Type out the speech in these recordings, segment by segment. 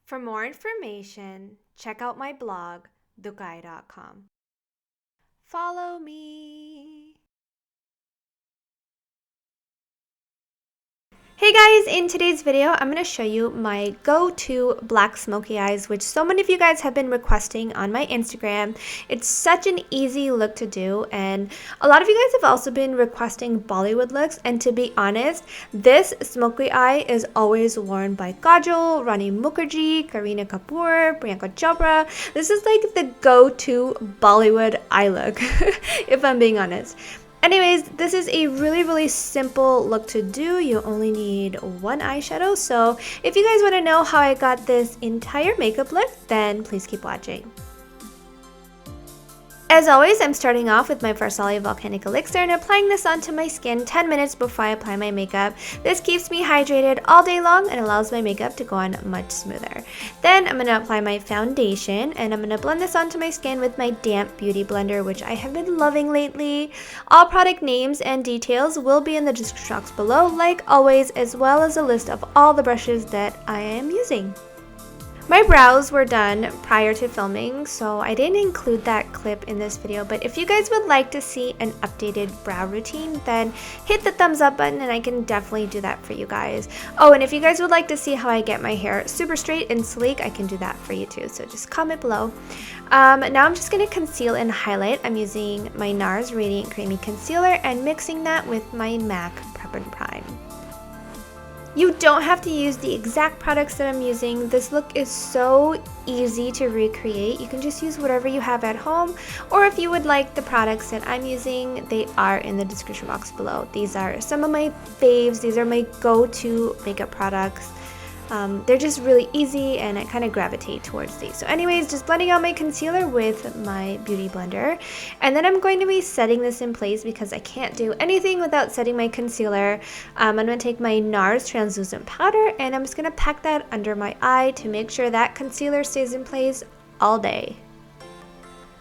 For more information, check out my blog, dhukai.com. Follow me. Hey guys, in today's video, I'm going to show you my go-to black smoky eyes, which so many of you guys have been requesting on my Instagram. It's such an easy look to do, and a lot of you guys have also been requesting Bollywood looks, and to be honest, this smoky eye is always worn by Kajol, Rani, Mukherjee, Kareena Kapoor, Priyanka Chopra. This is like the go-to Bollywood eye look, if I'm being honest. Anyways, this is a really simple look to do. You only need one eyeshadow. So if you guys want to know how I got this entire makeup look, then please keep watching. As always, I'm starting off with my Farsali Volcanic Elixir and applying this onto my skin 10 minutes before I apply my makeup. This keeps me hydrated all day long and allows my makeup to go on much smoother. Then I'm going to apply my foundation and I'm going to blend this onto my skin with my damp beauty blender, which I have been loving lately. All product names and details will be in the description box below, like always, as well as a list of all the brushes that I am using. My brows were done prior to filming, so I didn't include that clip in this video, but if you guys would like to see an updated brow routine, then hit the thumbs up button and I can definitely do that for you guys. Oh, and if you guys would like to see how I get my hair super straight and sleek, I can do that for you too, so just comment below. Now I'm just going to conceal and highlight. I'm using my NARS Radiant Creamy Concealer and mixing that with my MAC Prep and Prime. You don't have to use the exact products that I'm using. This look is so easy to recreate. You can just use whatever you have at home, or if you would like the products that I'm using, they are in the description box below. These are some of my faves. These are my go-to makeup products. They're just really easy and I kind of gravitate towards these. So anyways, just blending out my concealer with my beauty blender, and then I'm going to be setting this in place because I can't do anything without setting my concealer. I'm going to take my NARS translucent powder and I'm just going to pack that under my eye to make sure that concealer stays in place all day.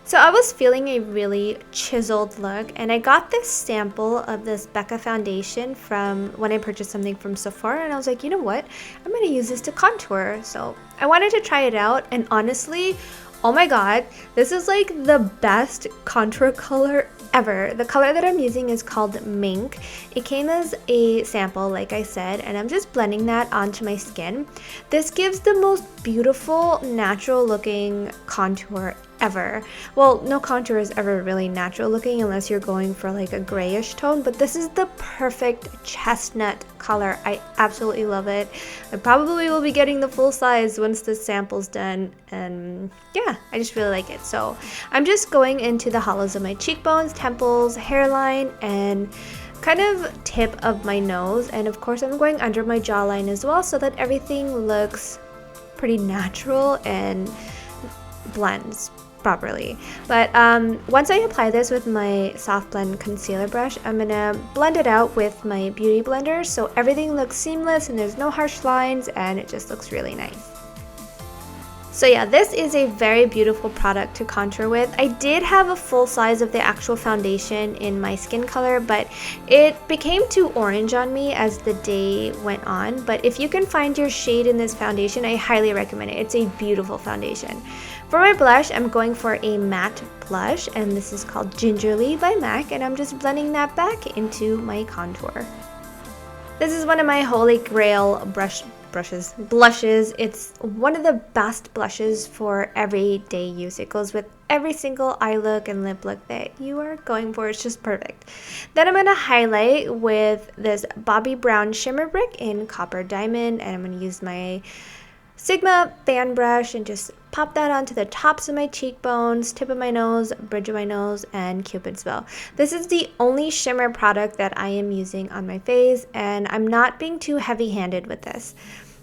So I was feeling a really chiseled look, and I got this sample of this Becca foundation from when I purchased something from Sephora, and I was like, you know what, I'm going to use this to contour. So I wanted to try it out, and honestly, oh my god, this is like the best contour color ever. The color that I'm using is called Mink. It came as a sample, like I said, and I'm just blending that onto my skin. This gives the most beautiful, natural looking contour ever. Well, no contour is ever really natural looking unless you're going for like a grayish tone, but this is the perfect chestnut color. I absolutely love it. I probably will be getting the full size once this sample's done, and yeah, I just really like it. So I'm just going into the hollows of my cheekbones, temples, hairline, and kind of tip of my nose, and of course I'm going under my jawline as well so that everything looks pretty natural and blends properly. But once I apply this with my soft blend concealer brush, I'm gonna blend it out with my beauty blender so everything looks seamless and there's no harsh lines and it just looks really nice. So yeah, this is a very beautiful product to contour with. I did have a full size of the actual foundation in my skin color, but it became too orange on me as the day went on. But if you can find your shade in this foundation, I highly recommend it. It's a beautiful foundation. For my blush, I'm going for a matte blush, and this is called Gingerly by MAC, and I'm just blending that back into my contour. This is one of my holy grail blushes. It's one of the best blushes for everyday use. It goes with every single eye look and lip look that you are going for. It's just perfect. Then I'm going to highlight with this Bobbi Brown Shimmer Brick in Copper Diamond, and I'm going to use my Sigma fan brush and just pop that onto the tops of my cheekbones, tip of my nose, bridge of my nose, and Cupid's bow. This is the only shimmer product that I am using on my face, and I'm not being too heavy-handed with this.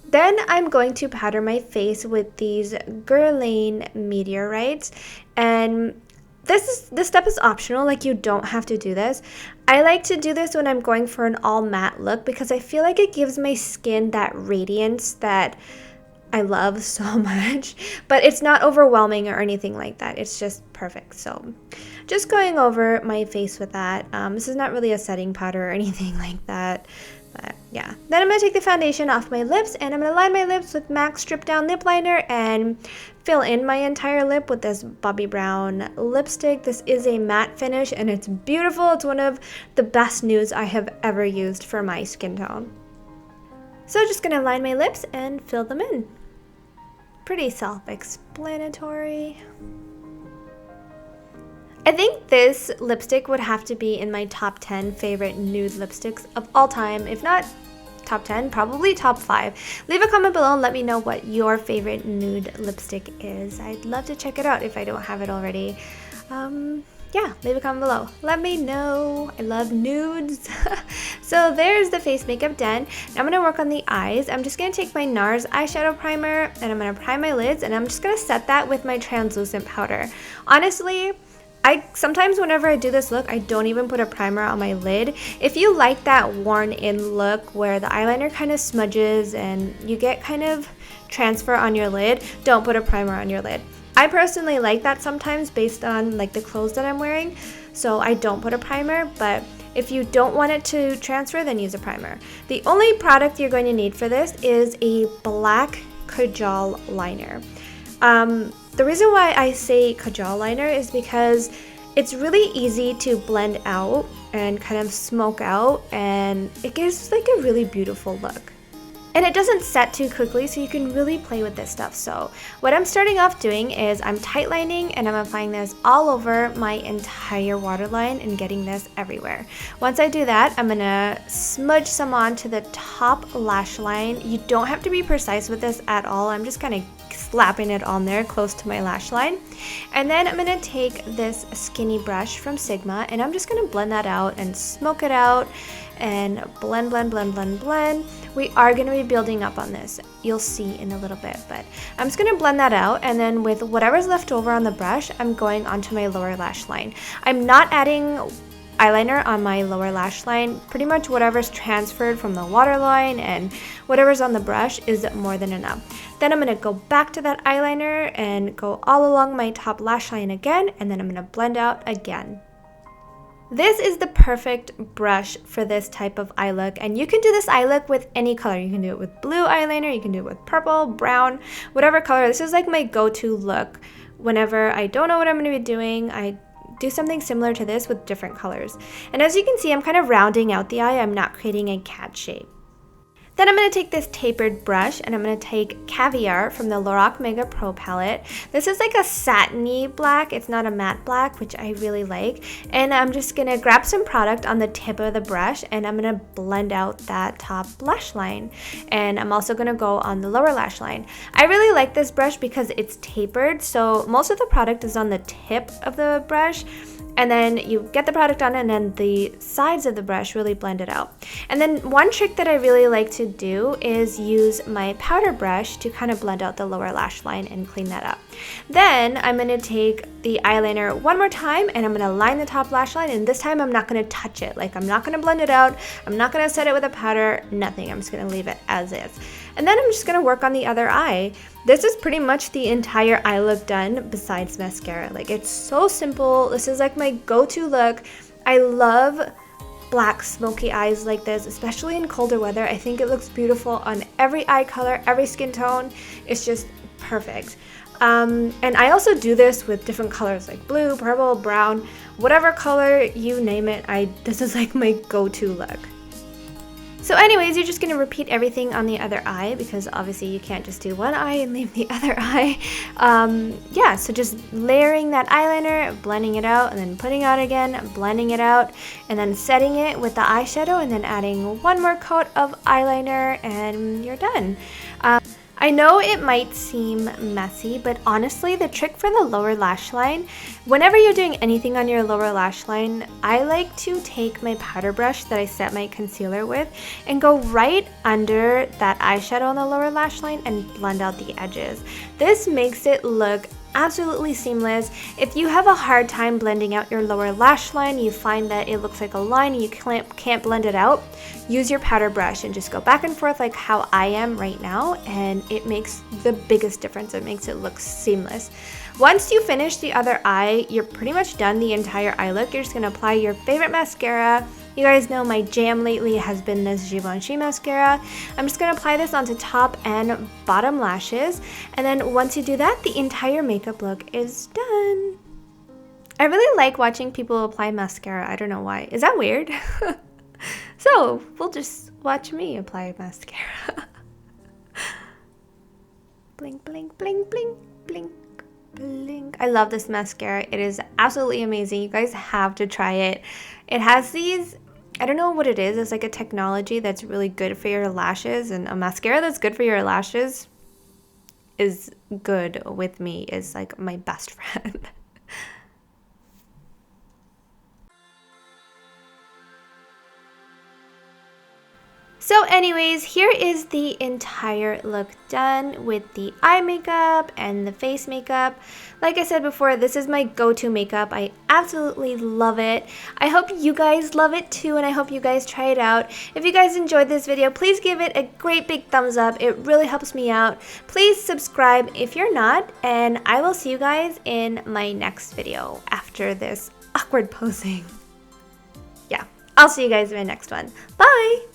Then I'm going to powder my face with these Guerlain Meteorites, and this step is optional, like you don't have to do this. I like to do this when I'm going for an all matte look because I feel like it gives my skin that radiance that I love so much, but it's not overwhelming or anything like that. It's just perfect. So just going over my face with that. This is not really a setting powder or anything like that. But yeah, then I'm going to take the foundation off my lips and I'm going to line my lips with MAC Strip Down Lip Liner and fill in my entire lip with this Bobbi Brown lipstick. This is a matte finish and it's beautiful. It's one of the best nudes I have ever used for my skin tone. So just going to line my lips and fill them in. Pretty self-explanatory. I think this lipstick would have to be in my top 10 favorite nude lipsticks of all time. If not top 10, probably top 5. Leave a comment below and let me know what your favorite nude lipstick is. I'd love to check it out if I don't have it already. Yeah, leave a comment below. Let me know. I love nudes. So there's the face makeup done. Now I'm going to work on the eyes. I'm just going to take my NARS eyeshadow primer and I'm going to prime my lids and I'm just going to set that with my translucent powder. Honestly, sometimes whenever I do this look, I don't even put a primer on my lid. If you like that worn-in look where the eyeliner kind of smudges and you get kind of transfer on your lid, don't put a primer on your lid. I personally like that sometimes based on like the clothes that I'm wearing, so I don't put a primer, but if you don't want it to transfer, then use a primer. The only product you're going to need for this is a black Kajol liner. The reason why I say Kajol liner is because it's really easy to blend out and kind of smoke out, and it gives like a really beautiful look. And it doesn't set too quickly, so you can really play with this stuff. So what I'm starting off doing is I'm tightlining and I'm applying this all over my entire waterline and getting this everywhere. Once I do that, I'm gonna smudge some on to the top lash line. You don't have to be precise with this at all. I'm just kind of slapping it on there close to my lash line. And then I'm gonna take this skinny brush from Sigma and I'm just gonna blend that out and smoke it out and blend, blend, blend, blend, blend. We are going to be building up on this. You'll see in a little bit, but I'm just going to blend that out, and then with whatever's left over on the brush, I'm going onto my lower lash line. I'm not adding eyeliner on my lower lash line. Pretty much whatever's transferred from the waterline and whatever's on the brush is more than enough. Then I'm going to go back to that eyeliner and go all along my top lash line again, and then I'm going to blend out again. This is the perfect brush for this type of eye look, and you can do this eye look with any color. You can do it with blue eyeliner, you can do it with purple, brown, whatever color. This is like my go-to look. Whenever I don't know what I'm going to be doing, I do something similar to this with different colors. And as you can see, I'm kind of rounding out the eye. I'm not creating a cat shape. Then I'm going to take this tapered brush and I'm going to take Caviar from the Lorac Mega Pro palette. This is like a satiny black. It's not a matte black, which I really like. And I'm just going to grab some product on the tip of the brush and I'm going to blend out that top lash line. And I'm also going to go on the lower lash line. I really like this brush because it's tapered, so most of the product is on the tip of the brush. And then you get the product on and then the sides of the brush really blend it out. And then one trick that I really like to do is use my powder brush to kind of blend out the lower lash line and clean that up. Then I'm going to take the eyeliner one more time and I'm going to line the top lash line, and this time I'm not going to touch it. Like, I'm not going to blend it out, I'm not going to set it with a powder, nothing. I'm just going to leave it as is. And then I'm just going to work on the other eye. This is pretty much the entire eye look done besides mascara. Like, it's so simple. This is like my go-to look. I love black smoky eyes like this, especially in colder weather. I think it looks beautiful on every eye color, every skin tone. It's just perfect. And I also do this with different colors like blue, purple, brown, whatever color you name it. This is like my go-to look. So anyways, you're just going to repeat everything on the other eye because obviously you can't just do one eye and leave the other eye. Yeah, so just layering that eyeliner, blending it out, and then putting it out again, blending it out, and then setting it with the eyeshadow, and then adding one more coat of eyeliner, and you're done. I know it might seem messy, but honestly, the trick for the lower lash line, whenever you're doing anything on your lower lash line, I like to take my powder brush that I set my concealer with and go right under that eyeshadow on the lower lash line and blend out the edges. This makes it look absolutely seamless. If you have a hard time blending out your lower lash line, you find that it looks like a line and you can't blend it out, use your powder brush and just go back and forth like how I am right now, and it makes the biggest difference. It makes it look seamless. Once you finish the other eye, you're pretty much done the entire eye look. You're just going to apply your favorite mascara You guys know my jam lately has been this Givenchy mascara. I'm just going to apply this onto top and bottom lashes. And then once you do that, the entire makeup look is done. I really like watching people apply mascara. I don't know why. Is that weird? So we'll just watch me apply mascara. Blink, blink, blink, blink, blink, blink. I love this mascara. It is absolutely amazing. You guys have to try it. It has these, I don't know what it is. It's like a technology that's really good for your lashes, and a mascara that's good for your lashes is good with me, is like my best friend. So anyways, here is the entire look done with the eye makeup and the face makeup. Like I said before, this is my go-to makeup. I absolutely love it. I hope you guys love it too, and I hope you guys try it out. If you guys enjoyed this video, please give it a great big thumbs up. It really helps me out. Please subscribe if you're not, and I will see you guys in my next video after this awkward posing. Yeah, I'll see you guys in my next one. Bye!